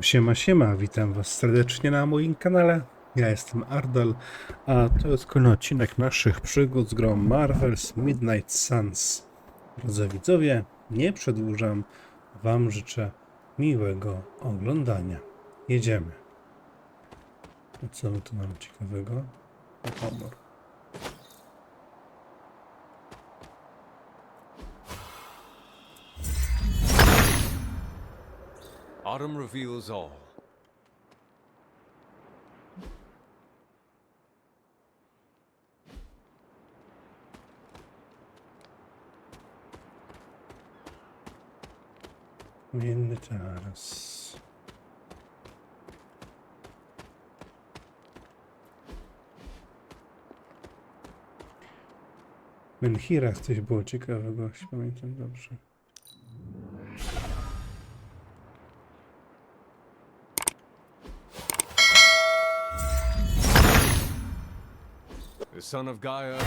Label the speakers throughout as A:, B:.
A: Siema, siema, witam was serdecznie na moim kanale. Ja jestem Ardal, a to jest kolejny odcinek naszych przygód z grą Marvel's Midnight Suns. Drodzy widzowie, nie przedłużam, wam życzę miłego oglądania. Jedziemy. A co my tu mamy ciekawego? Humor.
B: Autumn reveals all.
A: Mienny taras. Menhira coś było ciekawego, jeśli pamiętam dobrze.
B: The son of Gaia.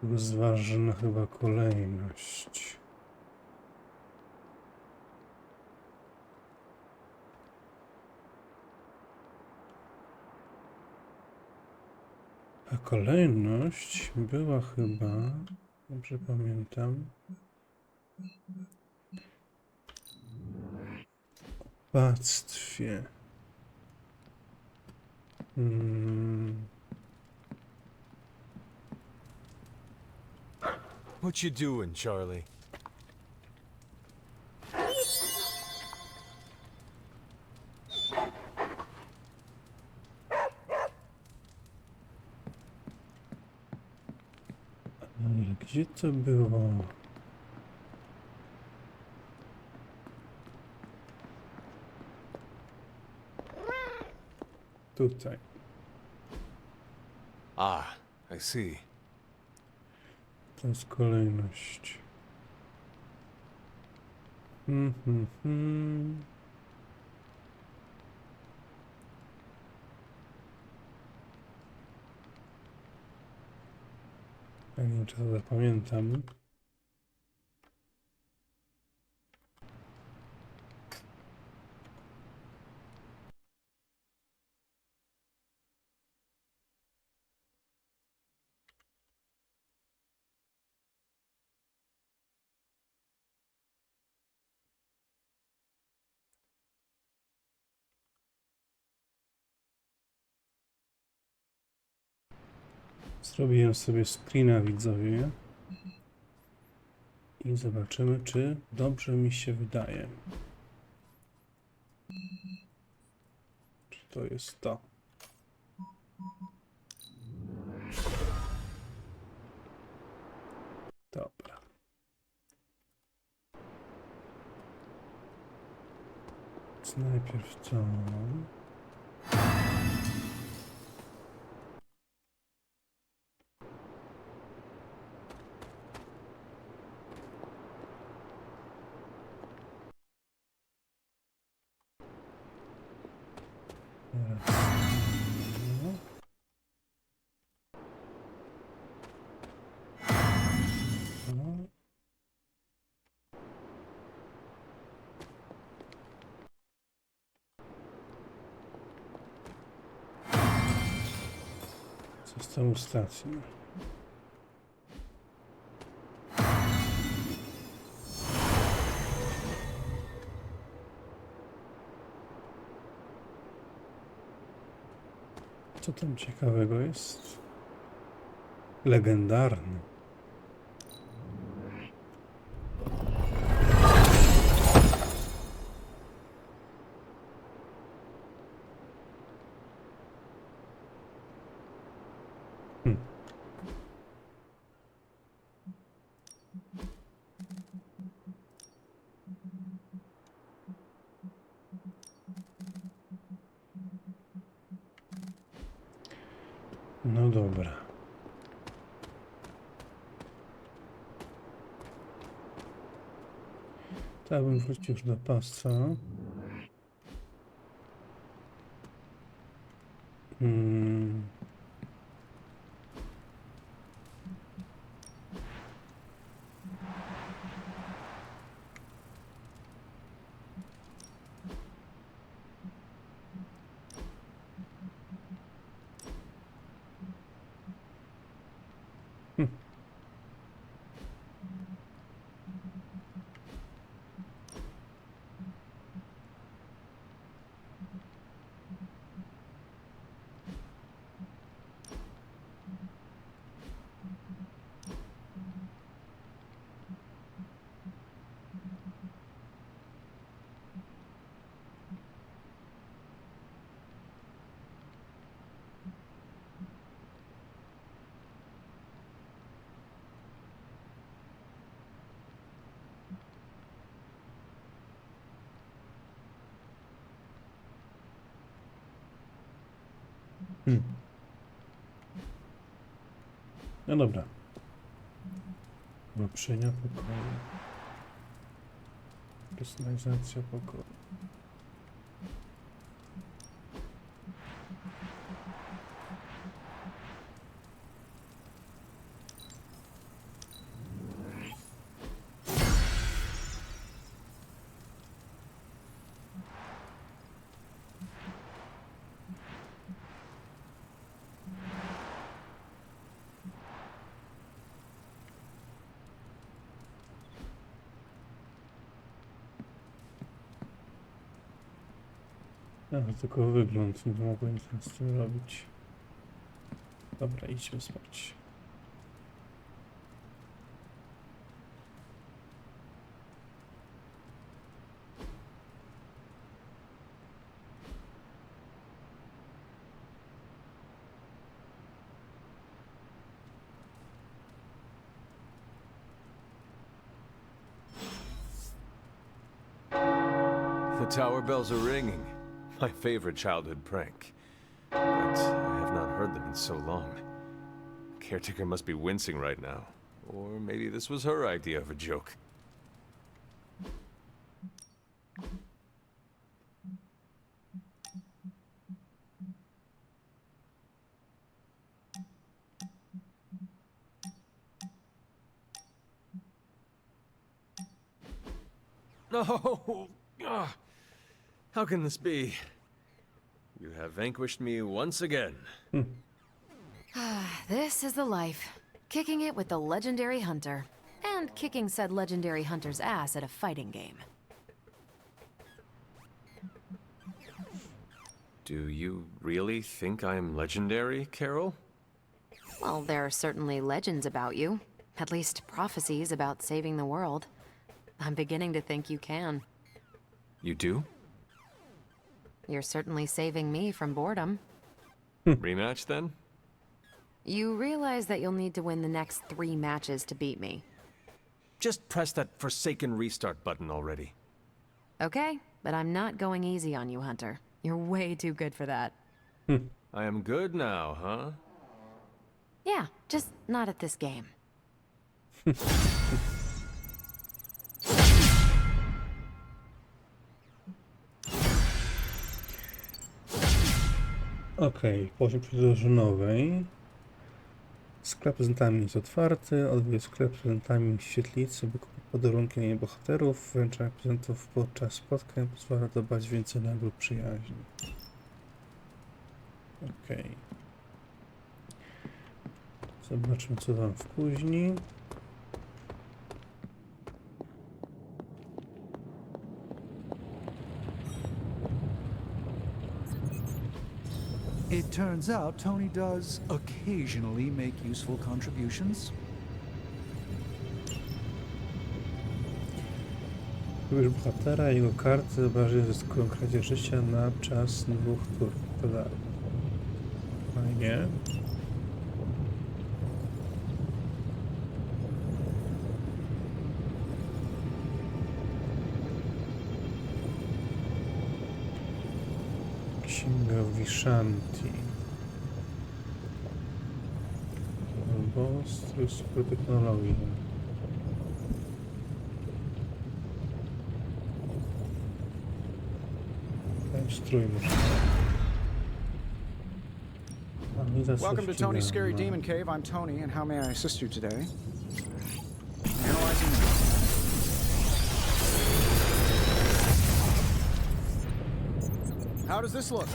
A: Rozważna chyba kolejność. A kolejność była chyba, dobrze pamiętam, w opactwie.
B: What you doing, Charlie?
A: Ale gdzie to było? Tutaj.
B: Ah, I see.
A: To jest kolejność. Ja nie wiem, czy to zapamiętam. Zrobiłem sobie screena, widzowie. I zobaczymy, czy dobrze mi się wydaje. Czy to jest to? Dobra. Więc najpierw to. Co z tą stacją? Co tam ciekawego jest? Legendarny. No dobra. To ja bym wrócił już do pasa. Hmm. No dobra. Ulepszenia pokoju. Personalizacja pokoju. To tylko wygląd, nie mogłem nic z tym robić. Dobra, idźmy spać.
B: The tower bells are ringing. My favorite childhood prank. But I have not heard them in so long. Caretaker must be wincing right now. Or maybe this was her idea of a joke. No! Ah, how can this be? You have vanquished me once again.
C: This is the life. Kicking it with the legendary Hunter. And kicking said legendary Hunter's ass at a fighting game.
B: Do you really think I'm legendary, Carol?
C: Well, there are certainly legends about you. At least prophecies about saving the world. I'm beginning to think you can.
B: You do?
C: You're certainly saving me from boredom.
B: Rematch then?
C: You realize that you'll need to win the next 3 matches to beat me.
B: Just press that forsaken restart button already.
C: Okay, but I'm not going easy on you, Hunter. You're way too good for that.
B: I am good now, huh?
C: Yeah, just not at this game.
A: Okej, poziom przedłużonowej. Sklep z prezentami jest otwarty. Odwiedź sklep z prezentami w świetlicy, by kupić podarunki na bohaterów. Wręczanie prezentów podczas spotkań pozwala dodać więcej nagród przyjaźni. Okej. Zobaczmy, co tam w kuźni.
D: It turns out Tony does occasionally make useful contributions.
A: Wybierz bohatera i jego karty zobaczy zyskują kradzież życia na czas 2 tur. To dalej. Fajnie. Księga Vishanti. Albo strój super technologii. Ten strój muszę.
D: Welcome to Tony's Scary Demon Cave. I'm Tony, and how may I assist you today? Analyzing. How does this look?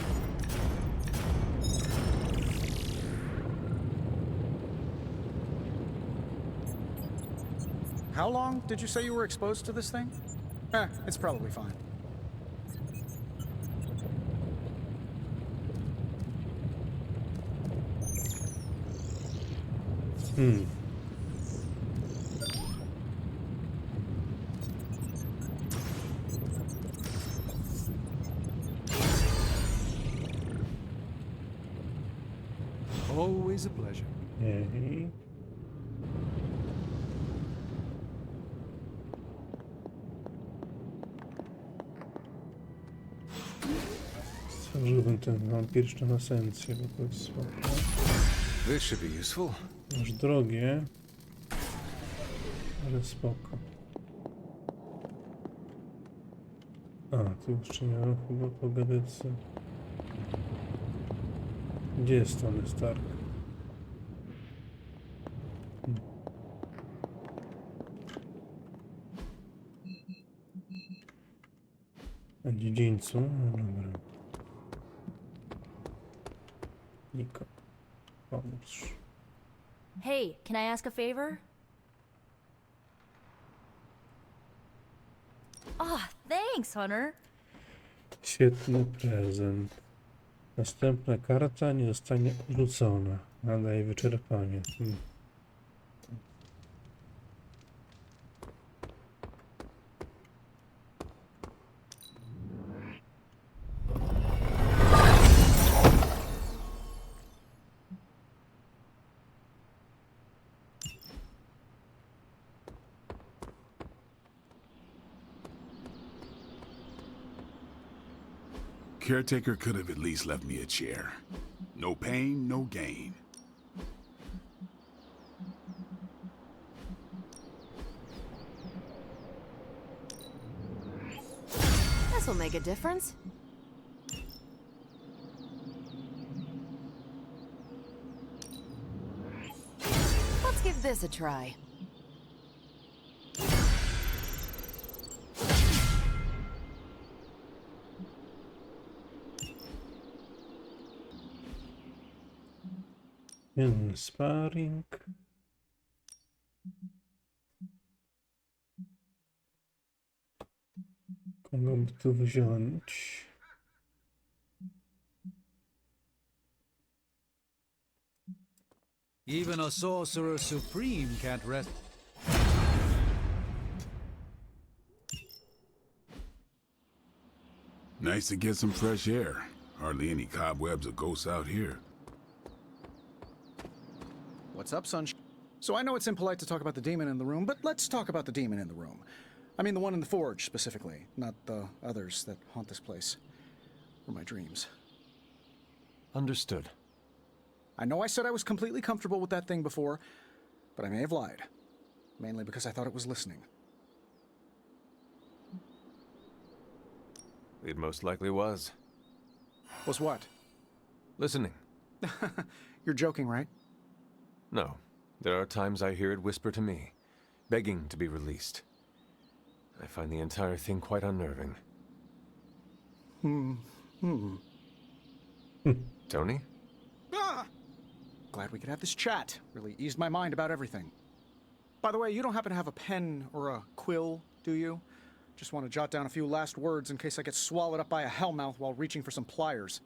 D: How long did you say you were exposed to this thing? It's probably fine. Always a pleasure.
A: Jej. Stworzyłbym tę wampiryczną esencję, bo to jest słabo.
B: This should be useful.
A: Już drogie, ale spoko. A, tu jeszcze miałem chyba pogadać z... Gdzie jest Tony Stark? Na dziedzińcu? No dobra. Nico, pomóż.
E: Hey, can I ask a favor? Ah, thanks, Hunter.
A: Świetny prezent. Następna karta nie zostanie odrzucona. Nadaje wyczerpanie.
F: Caretaker could have at least left me a chair. No pain, no gain.
C: This'll make a difference. Let's give this a try.
A: Sparring. Kogo by tu wziąć?
D: Even a sorcerer supreme can't rest.
F: Nice to get some fresh air. Hardly any cobwebs or ghosts out here.
D: What's up, Sunshine? So I know it's impolite to talk about the demon in the room, but let's talk about the demon in the room. I mean the one in the forge, specifically, not the others that haunt this place. Or my dreams.
B: Understood.
D: I know I said I was completely comfortable with that thing before, but I may have lied. Mainly because I thought it was listening.
B: It most likely was.
D: Was what?
B: Listening.
D: You're joking, right?
B: No. There are times I hear it whisper to me, begging to be released. I find the entire thing quite unnerving. Tony?
D: Ah! Glad we could have this chat. Really eased my mind about everything. By the way, you don't happen to have a pen or a quill, do you? Just want to jot down a few last words in case I get swallowed up by a hellmouth while reaching for some pliers.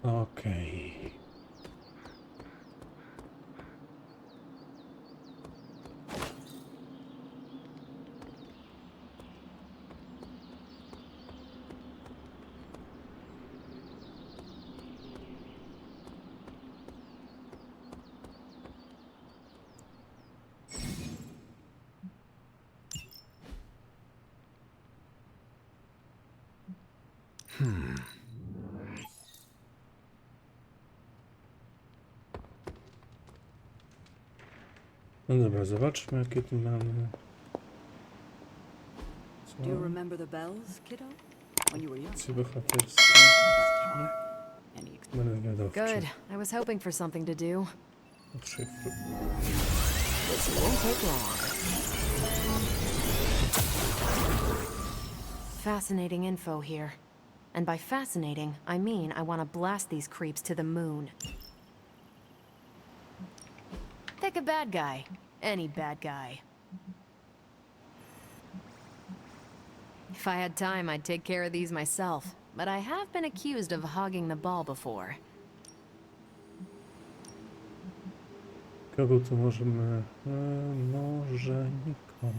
A: Okej. No dobra, zobaczmy jakie tu mamy.
G: Do you remember the bells, kiddo? when you were young.
A: Akcje bohaterskie.
G: Any
A: Numer wywiadowczy.
C: Good. I was hoping for something to do.
A: Odszyfruj.
C: This won't take long. Fascinating info here. And by fascinating, I mean I want to blast these creeps to the moon. Pick a bad guy. Any bad guy. If I had time, I'd take care of these myself. But I have been accused of hogging the ball before.
A: Kogo tu możemy... może Nico.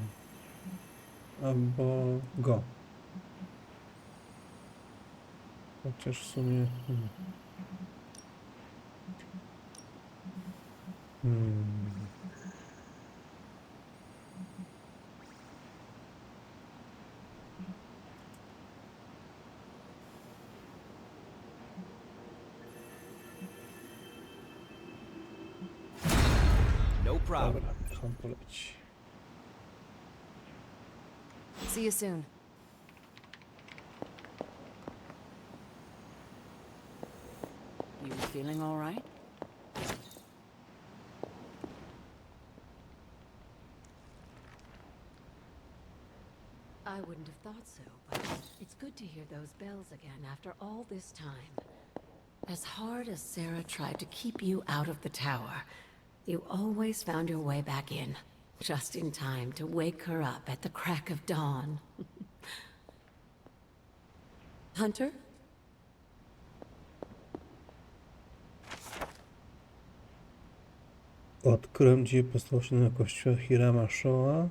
A: Albo go. Chociaż w sumie...
G: No problem.
A: Dobra, niech on poleci.
C: See you soon.
G: You feeling all right?
H: I wouldn't have thought so, but it's good to hear those bells again after all this time. As hard as Sarah tried to keep you out of the tower, you always found your way back in, just in time to wake her up at the crack of dawn. Hunter?
A: Odkryłem, gdzie postał się na kościoła Hirama Shoa.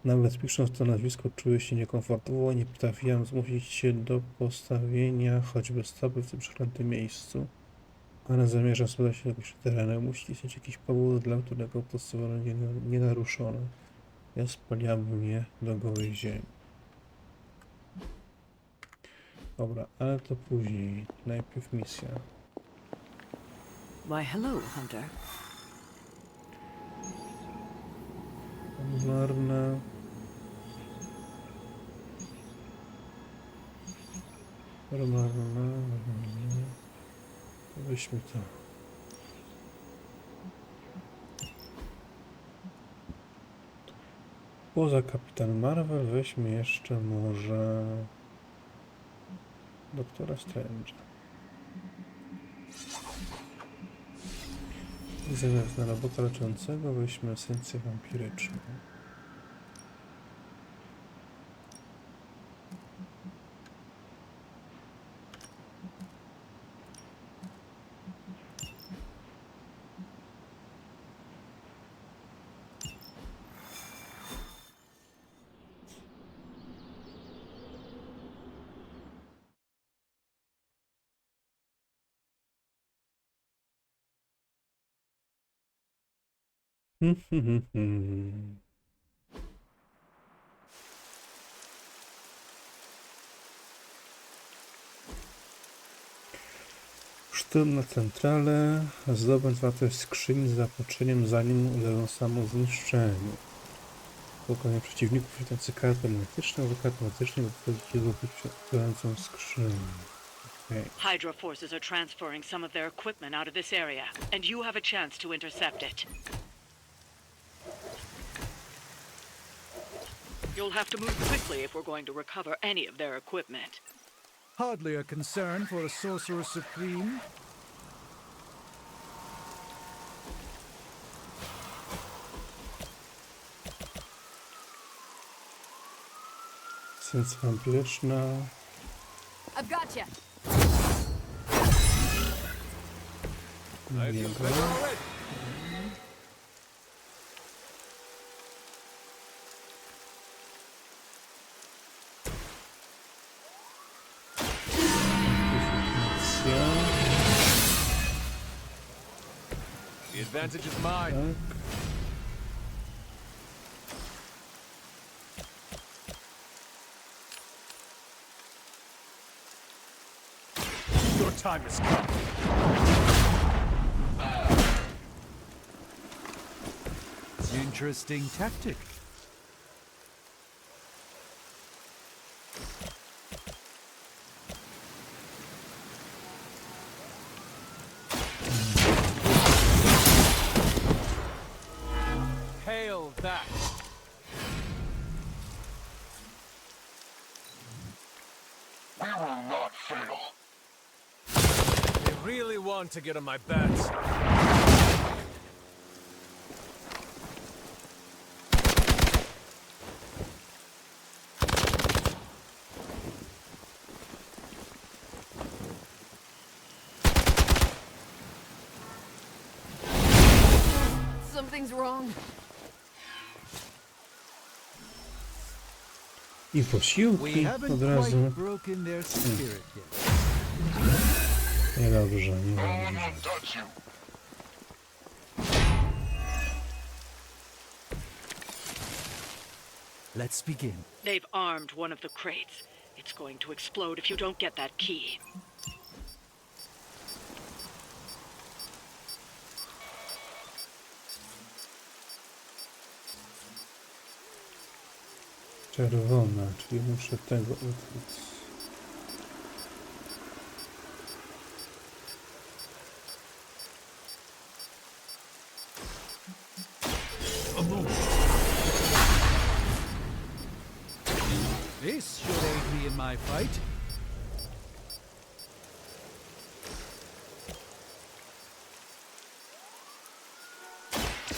A: Nawet pisząc to nazwisko, czuję się niekomfortowo. Nie potrafiłem zmusić się do postawienia choćby stopy w tym przeklętym miejscu. Ale zamierzam spotkać się jakoś terenem. Musi istnieć jakiś powód, dla którego postawione nienaruszone. Ja spaliłabym je do gołej ziemi. Dobra, ale to później. Najpierw misja.
G: Why, hello, Hunter.
A: Marne. Marne. Weźmy to. Poza Kapitan Marvel weźmy jeszcze może Doktora Strange'a. I zamiast na robota leczącego weźmy esencję wampiryczną. Szturm na centralę, zdobędź wartość skrzyni z zaopatrzeniem zanim ulegną samozniszczeniu. Pokonanie przeciwników świecących karty magnetyczne, karty magnetyczne lub jego wyprzedzającą skrzynię. Okay.
I: Hydra forces are transferring some of their equipment out of this area, and you have a chance to intercept it. You'll have to move quickly if we're going to recover any of their equipment.
J: Hardly a concern for a sorcerer supreme.
A: Esencja wampiryczna.
E: I've got you.
A: Niego.
B: The advantage is mine.
A: Tak.
B: Your time has come.
J: Interesting tactic.
B: really want to get on my bad side.
C: Something's wrong.
A: I posiłki od razu.
J: broken their spirit yet.
A: Niedobrze, niedobrze.
J: Let's begin.
I: They've armed one of the crates. It's going to explode if you don't get that key.
A: Czerwona, czyli muszę tego utworzyć.
J: This should aid me in my fight.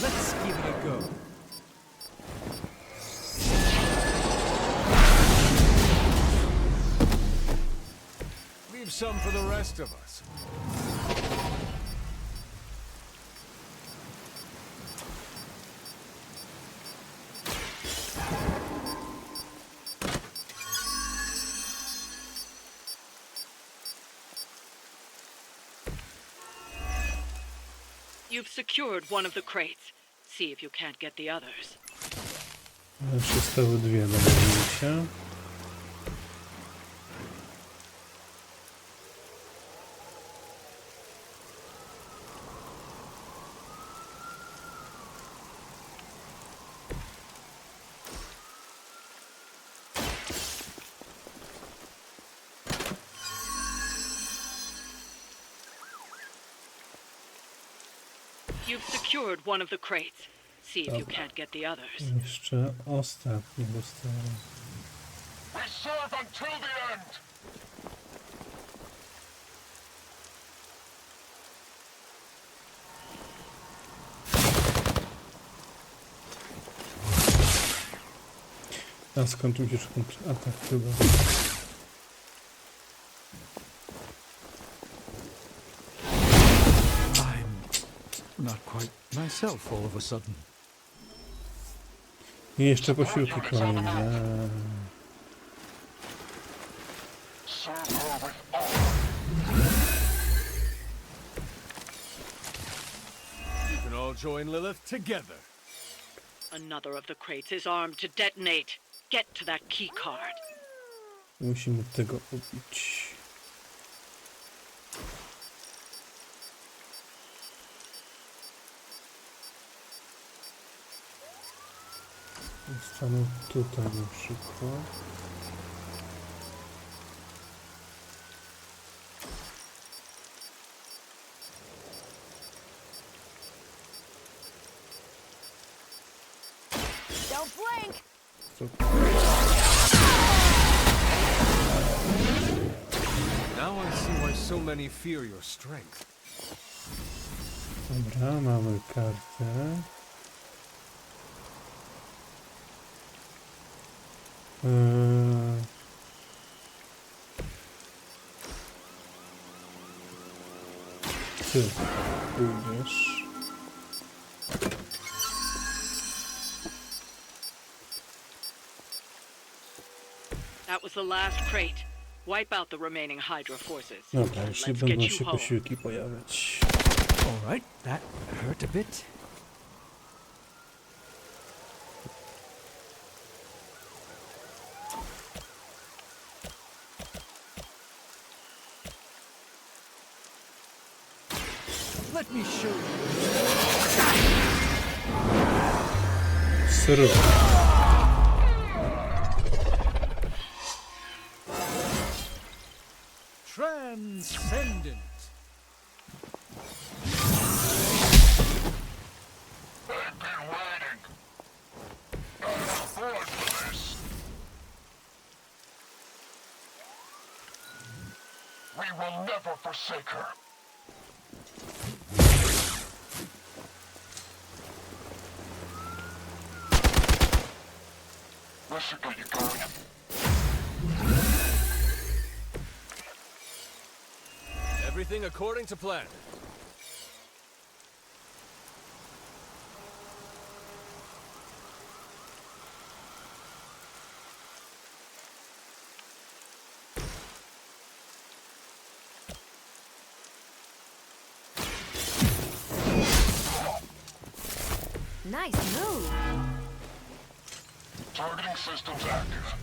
J: Let's give it a go.
B: Leave some for the rest of us.
I: You've secured one of the crates. See if you can't get the others.
A: Jeszcze zostały dwie do wzięcia.
I: You've secured one of the crates. See if you can't get the others.
A: Jeszcze ostatni dostałem.
F: We serve until the end!
A: A skończył się atak chyba.
J: Not quite myself all of a sudden.
A: I jeszcze posiłki kolejne.
B: You can all join Lilith together.
I: Another of the crates is armed to detonate. Get to that key card.
A: Musimy tego ubić. Stanę tutaj na przykład.
E: Don't blink!
B: Now I see why so many fear your strength.
A: Dobra, mamy kartę. Ty pójdziesz.
I: That was the last crate. Wipe out the remaining Hydra forces.
A: Dobra, już nie
I: Let's
A: będą
I: get
A: się
I: you home.
A: posiłki pojawiać.
J: All right, that hurt a bit. Let me show you.
A: Sru.
J: Transcendent.
F: They've been waiting. I was born for this. We will never forsake her. This should get you going.
B: Everything according to plan.
C: Nice move.
F: Targeting systems active.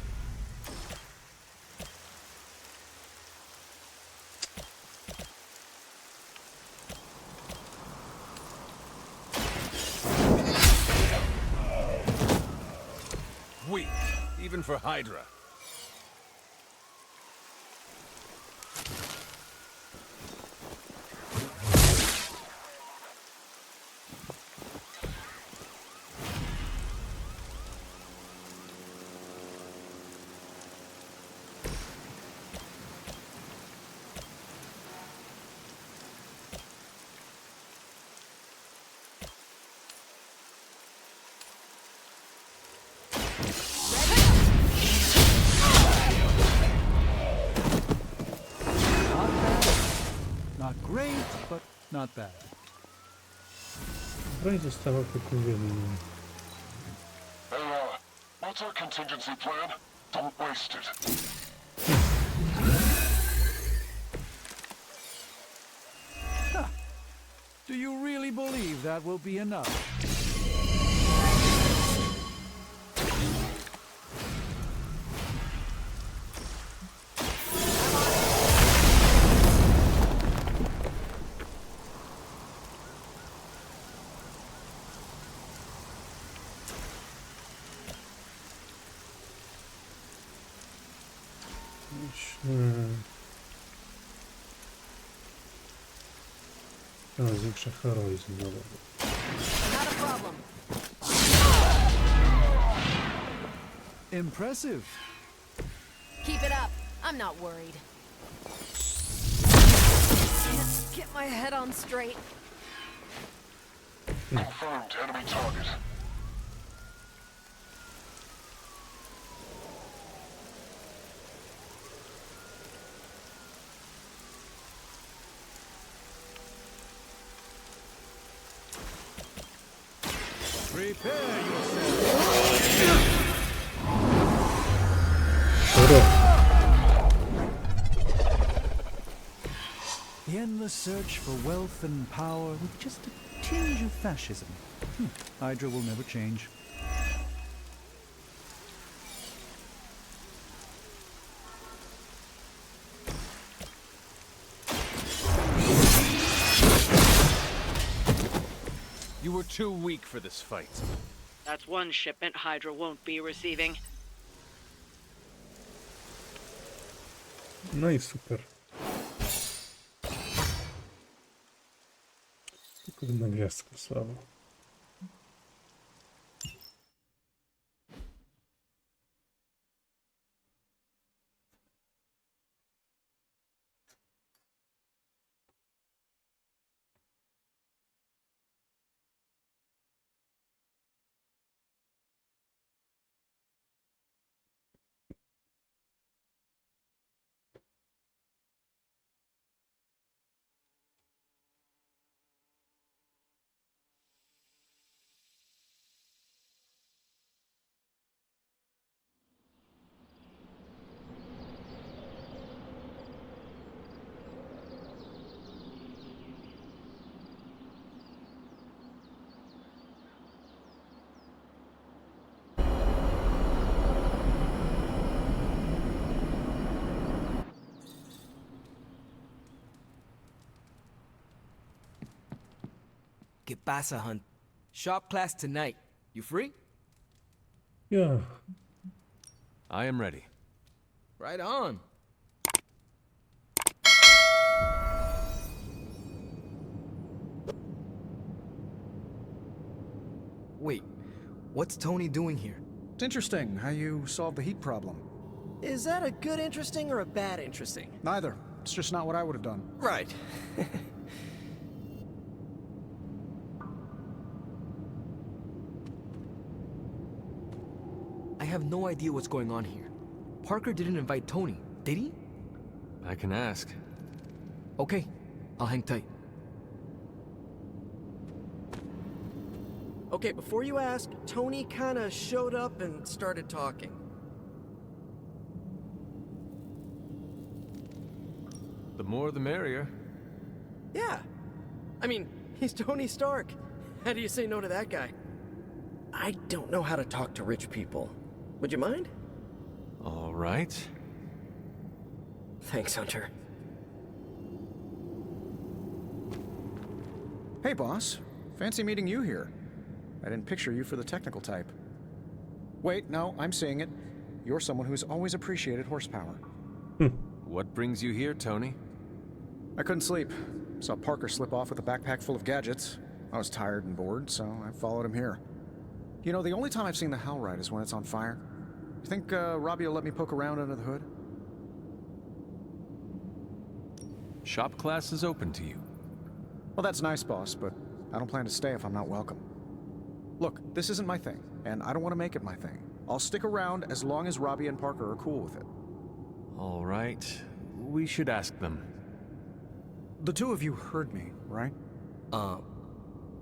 B: Weak, even for Hydra.
J: Not great, but not bad.
A: Broń została pokupiona.
F: Hey, what's our contingency plan? Don't waste it.
J: Do you really believe that will be enough?
A: Zwiększa heroizm.
C: Not a problem.
J: Impressive.
C: Keep it up. I'm not worried. Can't get my head on straight.
F: Confirmed enemy target.
J: Prepare yourself. The endless search for wealth and power with just a tinge of fascism. Hydra will never change.
B: You were too weak for this fight.
I: That's one shipment Hydra won't be receiving.
A: No i super. Tylko jedna gwiazdka, słabo.
K: ¿Qué pasa, Hunt? Shop class tonight. You free?
A: Yeah.
B: I am ready.
K: Right on. Wait, what's Tony doing here?
D: It's interesting how you solved the heat problem.
K: Is that a good interesting or a bad interesting?
D: Neither. It's just not what I would have done.
K: Right. I have no idea what's going on here. Parker didn't invite Tony, did he?
B: I can ask.
K: Okay, I'll hang tight.
L: Okay, before you ask, Tony kinda showed up and started talking.
B: The more the merrier.
L: Yeah. I mean, he's Tony Stark. How do you say no to that guy? I don't know how to talk to rich people. Would you mind?
B: All right.
L: Thanks, Hunter.
D: Hey, boss. Fancy meeting you here. I didn't picture you for the technical type. Wait, no, I'm seeing it. You're someone who's always appreciated horsepower.
B: What brings you here, Tony?
D: I couldn't sleep. Saw Parker slip off with a backpack full of gadgets. I was tired and bored, so I followed him here. You know, the only time I've seen the Hell Ride is when it's on fire. You think Robbie will let me poke around under the hood?
B: Shop class is open to you.
D: Well, that's nice, boss, but I don't plan to stay if I'm not welcome. Look, this isn't my thing, and I don't want to make it my thing. I'll stick around as long as Robbie and Parker are cool with it.
B: All right. We should ask them.
D: The two of you heard me, right?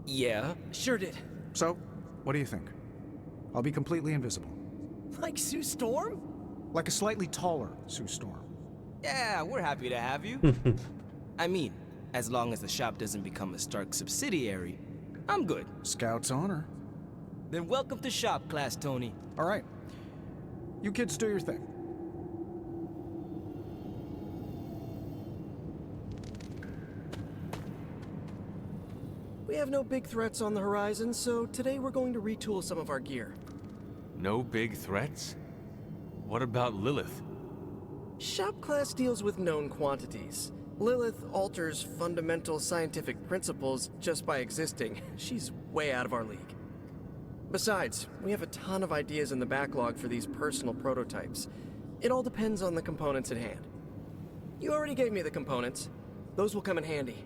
L: Yeah, sure did.
D: So, what do you think? I'll be completely invisible.
L: Like Sue Storm?
D: Like a slightly taller Sue Storm.
K: Yeah, we're happy to have you. I mean, as long as the shop doesn't become a Stark subsidiary, I'm good.
D: Scout's honor.
K: Then welcome to shop class, Tony.
D: All right. You kids do your thing.
L: We have no big threats on the horizon, so today we're going to retool some of our gear.
B: No big threats? What about Lilith?
L: Shop class deals with known quantities. Lilith alters fundamental scientific principles just by existing. She's way out of our league. Besides, we have a ton of ideas in the backlog for these personal prototypes. It all depends on the components at hand. You already gave me the components. Those will come in handy.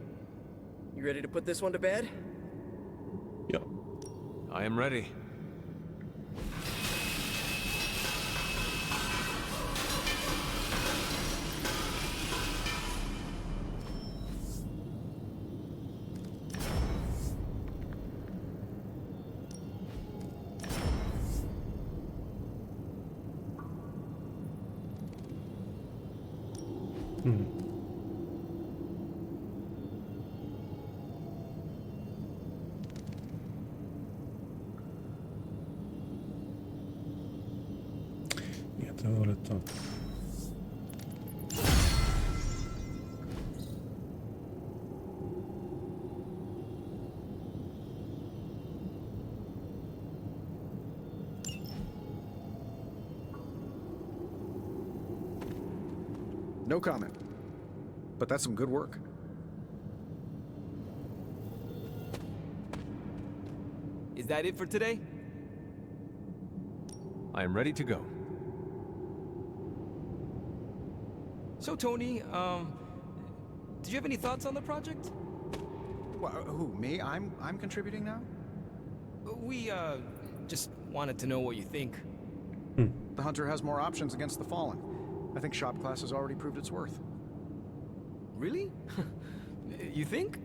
L: You ready to put this one to bed?
A: Yep.
B: I am ready.
A: Ja to wolę to.
D: No comment. But that's some good work.
K: Is that it for today?
B: I am ready to go.
K: So, Tony, did you have any thoughts on the project?
D: Who, me? I'm contributing now?
K: We, just wanted to know what you think.
D: The Hunter has more options against the Fallen. I think shop class has already proved its worth.
K: Really? You think?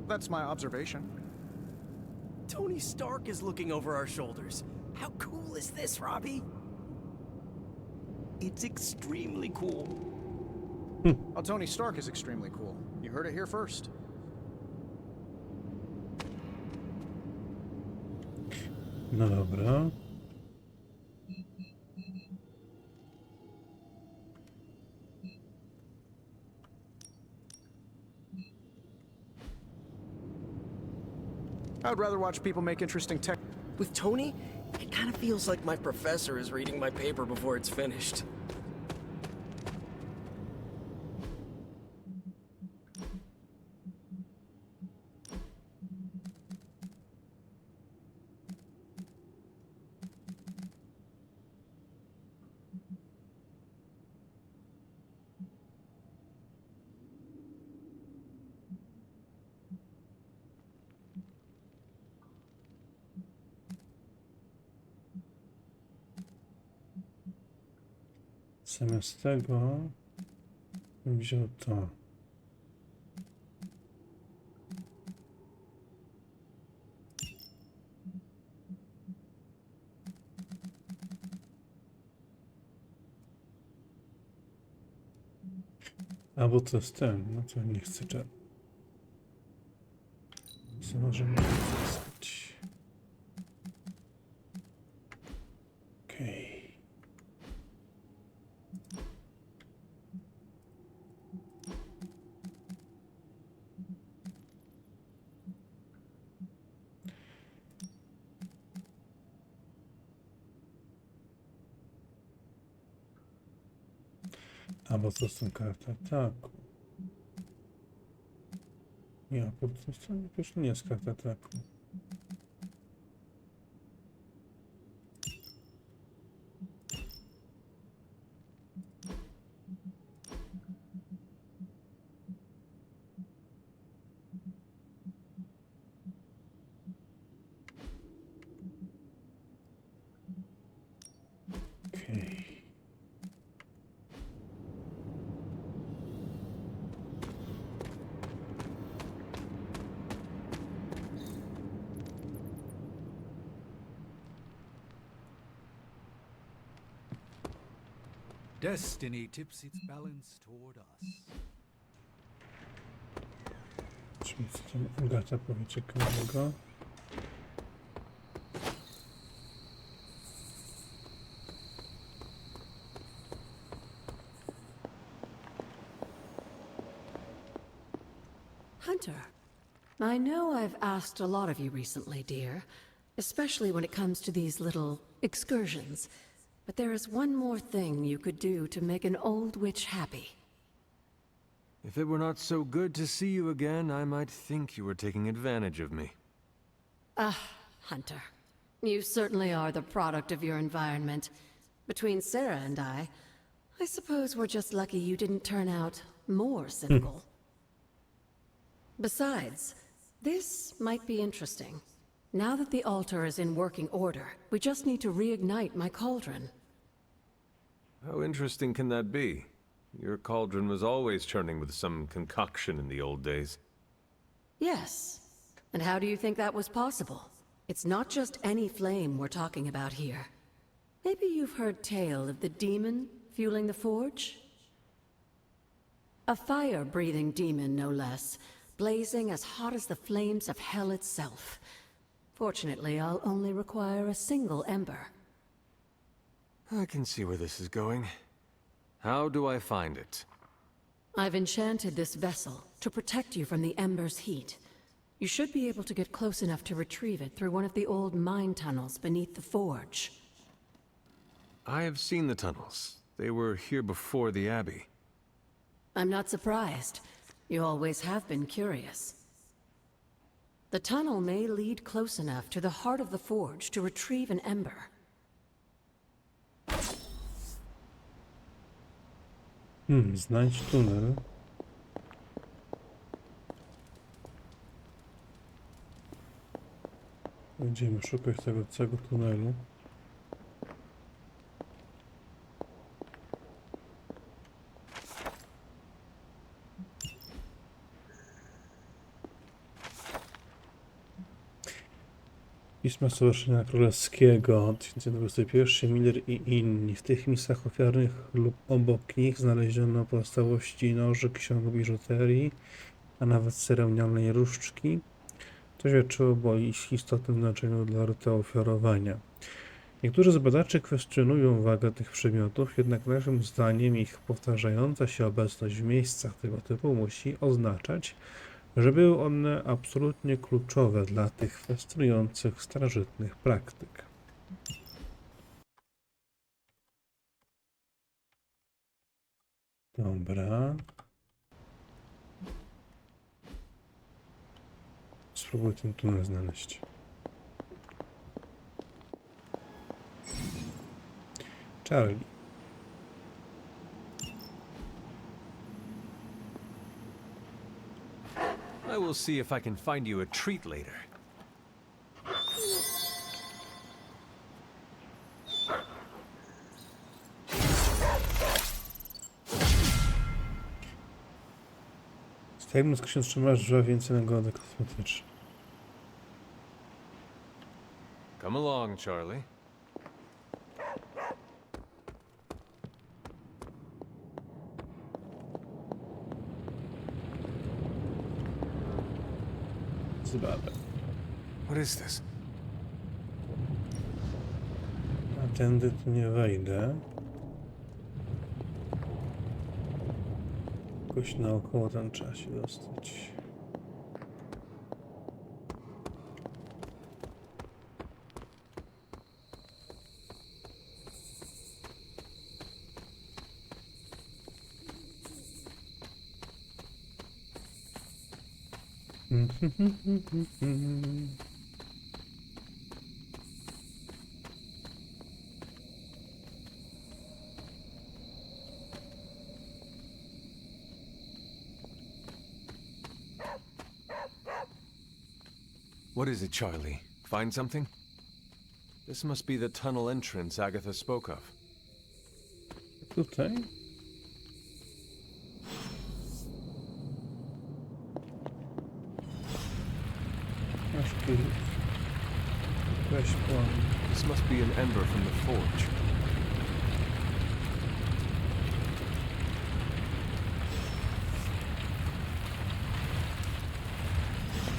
D: That's my observation.
L: Tony Stark is looking over our shoulders. How cool is this, Robbie?
K: It's extremely cool.
D: Oh, Tony Stark is extremely cool. You heard it here first.
A: No dobra.
D: I would rather watch people make interesting tech.
L: With Tony, it kind of feels like my professor is reading my paper before it's finished.
A: Zamiast tego bym wziął to. A bo to jest ten, no to nie chcę czego. Co możemy uzyskać? Okej. A bo to są karty ataku. Nie, po prostu nie jest karta ataku. Okej.
J: Destiny tips its balance toward us.
A: Zobaczmy, co tam Agata powie ciekawego.
H: Hunter, I know I've asked a lot of you recently, dear, especially when it comes to these little excursions. But there is one more thing you could do to make an old witch happy.
B: If it were not so good to see you again, I might think you were taking advantage of me.
H: Hunter, you certainly are the product of your environment. Between Sarah and I suppose we're just lucky you didn't turn out more cynical. Besides, this might be interesting. Now that the altar is in working order, we just need to reignite my cauldron.
B: How interesting can that be? Your cauldron was always churning with some concoction in the old days.
H: Yes. And how do you think that was possible? It's not just any flame we're talking about here. Maybe you've heard tale of the demon fueling the forge? A fire-breathing demon, no less, blazing as hot as the flames of hell itself. Fortunately, I'll only require a single ember.
B: I can see where this is going. How do I find it?
H: I've enchanted this vessel to protect you from the ember's heat. You should be able to get close enough to retrieve it through one of the old mine tunnels beneath the forge.
B: I have seen the tunnels. They were here before the Abbey.
H: I'm not surprised. You always have been curious. The tunnel may lead close enough to the heart of the forge to retrieve an ember.
A: Znajdź tunel. Będziemy szukać tego całego tunelu. Pisma Stowarzyszenia Królewskiego 2021, Miller i inni. W tych misjach ofiarnych lub obok nich znaleziono pozostałości noży, ksiąg biżuterii, a nawet ceremonialnej różdżki. To świadczyło o ich istotnym znaczeniu dla rytuału ofiarowania. Niektórzy z badaczy kwestionują wagę tych przedmiotów, jednak naszym zdaniem ich powtarzająca się obecność w miejscach tego typu musi oznaczać, że były one absolutnie kluczowe dla tych fascynujących starożytnych praktyk. Dobra. Spróbuję ten tunel znaleźć. Charlie.
B: I will see if I can find you a treat later.
A: Tajemnic się trzymasz, że więcej nagody kosmetyczne.
B: Come along, Charlie.
A: Zbadam.
B: What is this?
A: A tędy tu nie wejdę. Jakoś naokoło tam trzeba się dostać.
B: What is it, Charlie? Find something? This must be the tunnel entrance Agatha spoke of.
A: Tutaj? Masz tu... Weź plan.
B: This must be an ember from the forge.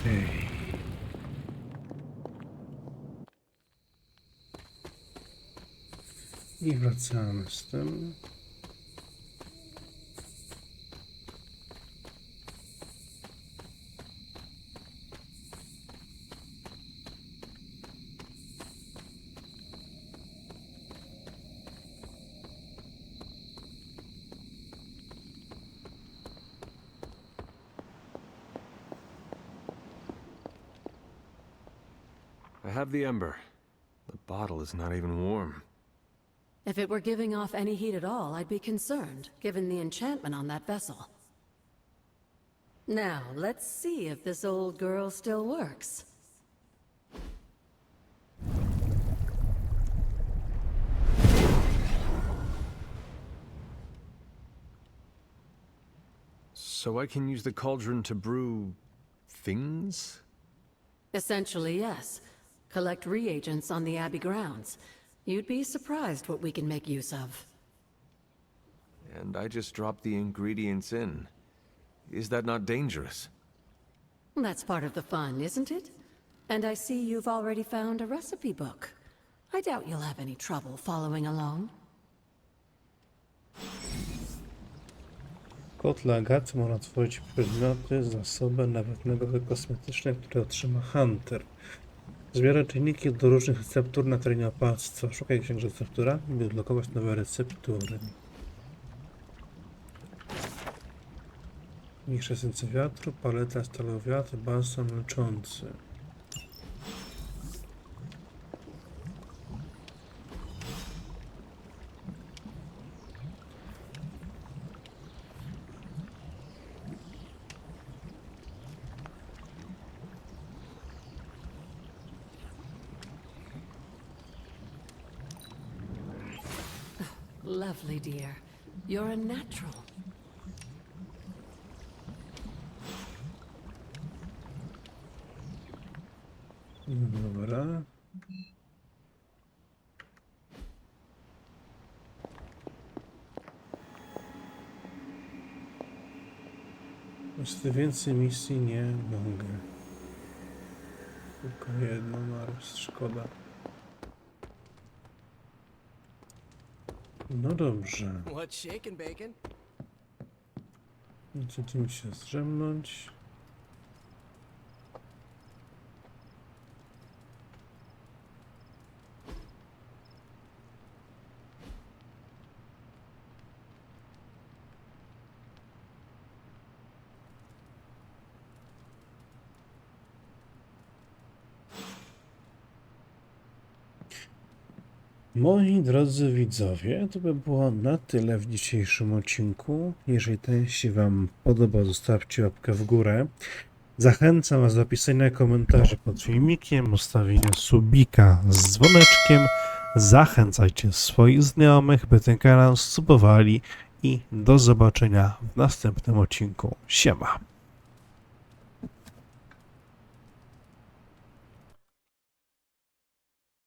A: Ej. I wracamy z tym.
B: I have the ember. The bottle is not even warm.
H: If it were giving off any heat at all, I'd be concerned, given the enchantment on that vessel. Now, let's see if this old girl still works.
B: So I can use the cauldron to brew... things?
H: Essentially, yes. Collect reagents on the Abbey grounds. You'd be surprised what we can make use of.
B: And I just dropped the ingredients in. Is that not dangerous?
H: That's part of the fun, isn't it? And I see you've already found a recipe book. I doubt you'll have any trouble following along.
A: Kotla Agaty można tworzyć przedmioty, zasoby, nawet nagrody kosmetyczne, które otrzyma Hunter. Zbiera czynniki do różnych receptur na terenie opactwa. Szukaj ksiąg receptura, by odblokować nowe receptury. Mniejsze esencje wiatru, paleta stalowiata, balsam leczący.
H: Lovely, dear. You're a natural.
A: Dobra. Niestety więcej misji nie mogę. Tylko jedno naraz, szkoda. No dobrze.
L: What's shaking, bacon?
A: Chcemy się zdrzemnąć. Moi drodzy widzowie, to by było na tyle w dzisiejszym odcinku. Jeżeli ten się Wam podoba, zostawcie łapkę w górę. Zachęcam Was do napisania komentarzy pod filmikiem, ustawienia subika z dzwoneczkiem. Zachęcajcie swoich znajomych, by ten kanał subowali i do zobaczenia w następnym odcinku. Siema!